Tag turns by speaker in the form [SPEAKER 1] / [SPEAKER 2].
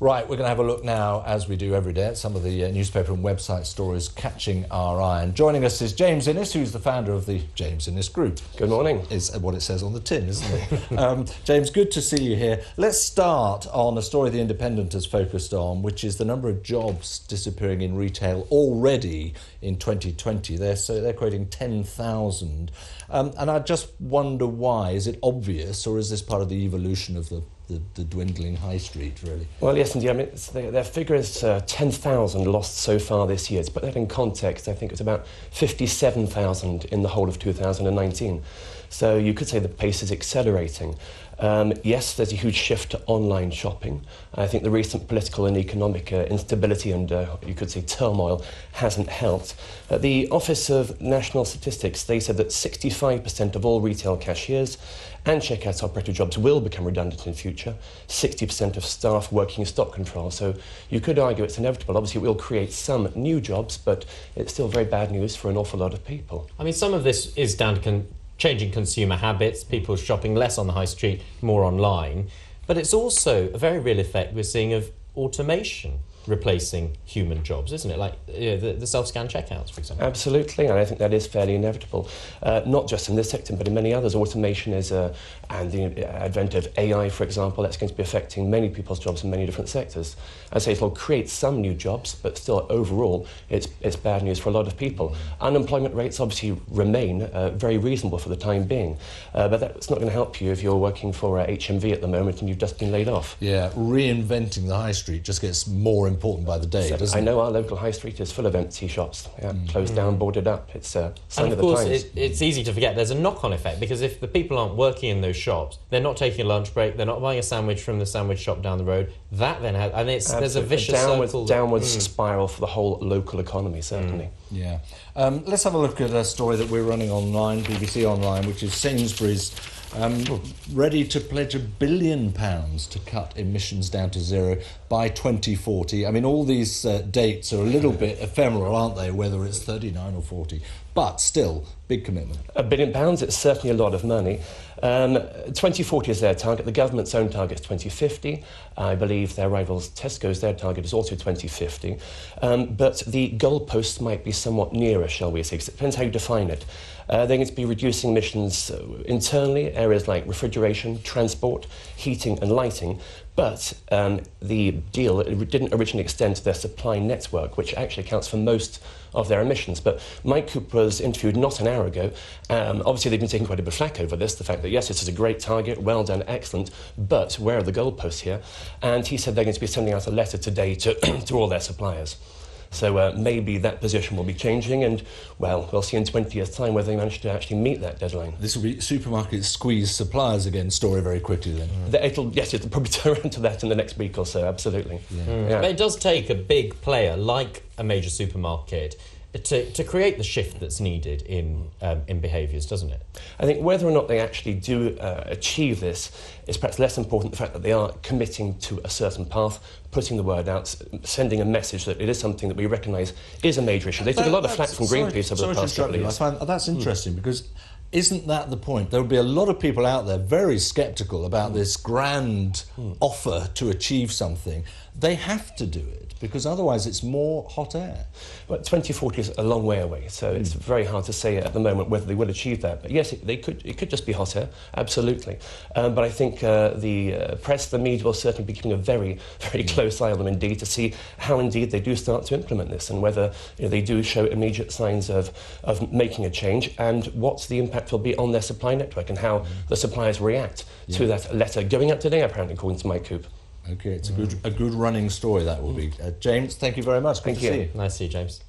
[SPEAKER 1] Right, we're going to have a look now, as we do every day, at some of the newspaper and website stories catching our eye. And joining us is James Innes, who's the founder of the James Innes Group.
[SPEAKER 2] Good morning.
[SPEAKER 1] Is what it says on the tin, isn't it? James, good to see you here. Let's start on a story The Independent has focused on, which is the number of jobs disappearing in retail already in 2020. They're quoting 10,000. And I just wonder why. Is it obvious, or is this part of the evolution of the dwindling high street, really?
[SPEAKER 2] Well, yes, indeed. I mean, their figure is 10,000 lost so far this year. To put that in context, I think it's about 57,000 in the whole of 2019. So you could say the pace is accelerating. Yes, there's a huge shift to online shopping. I think the recent political and economic instability and, you could say, turmoil hasn't helped. At the Office of National Statistics, they said that 65% of all retail cashiers and checkout operator jobs will become redundant in future, 60% of staff working in stock control. So you could argue it's inevitable. Obviously, it will create some new jobs, but it's still very bad news for an awful lot of people.
[SPEAKER 3] I mean, some of this is down to changing consumer habits, people shopping less on the high street, more online. But it's also a very real effect we're seeing of automation replacing human jobs, isn't it? Like the self-scan checkouts, for example.
[SPEAKER 2] Absolutely, and I think that is fairly inevitable. Not just in this sector, but in many others. Automation is, and the advent of AI, for example, that's going to be affecting many people's jobs in many different sectors. I'd say it'll create some new jobs, but still, overall, it's bad news for a lot of people. Unemployment rates obviously remain very reasonable for the time being, but that's not going to help you if you're working for HMV at the moment and you've just been laid off.
[SPEAKER 1] Yeah, reinventing the high street just gets more important by the day, doesn't it?
[SPEAKER 2] I know our local high street is full of empty shops, closed down, boarded up. It's a sign
[SPEAKER 3] and
[SPEAKER 2] of the times.
[SPEAKER 3] And of course, it's easy to forget there's a knock-on effect, because if the people aren't working in those shops, they're not taking a lunch break, they're not buying a sandwich from the sandwich shop down the road, that then has, and there's a vicious circle.
[SPEAKER 2] Downwards spiral for the whole local economy, certainly.
[SPEAKER 1] Yeah. Let's have a look at a story that we're running online, BBC Online, which is Sainsbury's ready to pledge £1 billion to cut emissions down to zero by 2040. I mean, all these dates are a little bit ephemeral, aren't they, whether it's 39 or 40, but still, big commitment.
[SPEAKER 2] £1 billion, it's certainly a lot of money. 2040 is their target. The government's own target is 2050. I believe their rivals Tesco's, their target is also 2050. But the goalposts might be somewhat nearer, shall we say, because it depends how you define it. They're going to be reducing emissions internally, areas like refrigeration, transport, heating and lighting. But the deal didn't originally extend to their supply network, which actually accounts for most of their emissions. But Mike Cooper was interviewed not an hour ago. Obviously, they've been taking quite a bit of flack over this, the fact that, yes, this is a great target, well done, excellent, but where are the goalposts here? And he said they're going to be sending out a letter today to all their suppliers. So maybe that position will be changing, and, well, we'll see in 20 years' time whether they manage to actually meet that deadline.
[SPEAKER 1] This will be supermarkets squeeze suppliers again story very quickly then.
[SPEAKER 2] It'll probably turn around to that in the next week or so, absolutely.
[SPEAKER 3] But it does take a big player like a major supermarket to create the shift that's needed in behaviours, doesn't it?
[SPEAKER 2] I think whether or not they actually do achieve this is perhaps less important, the fact that they are committing to a certain path, putting the word out, sending a message that it is something that we recognise is a major issue. They took a lot of flack from Greenpeace over the past couple of years.
[SPEAKER 1] I find that's interesting because isn't that the point? There will be a lot of people out there very sceptical about this grand offer to achieve something. They have to do it, because otherwise it's more hot air.
[SPEAKER 2] Well, 2040 is a long way away, so it's very hard to say at the moment whether they will achieve that. But yes, it could just be hot air, absolutely. But I think the press, the media will certainly be keeping a very, very close eye on them indeed to see how indeed they do start to implement this, and whether they do show immediate signs of making a change, and what the impact will be on their supply network, and how the suppliers react to that letter going out today, apparently, according to Mike Coop.
[SPEAKER 1] OK, it's a good running story, that will be. James, thank you very much.
[SPEAKER 2] Thank you.
[SPEAKER 3] Nice to see you, James.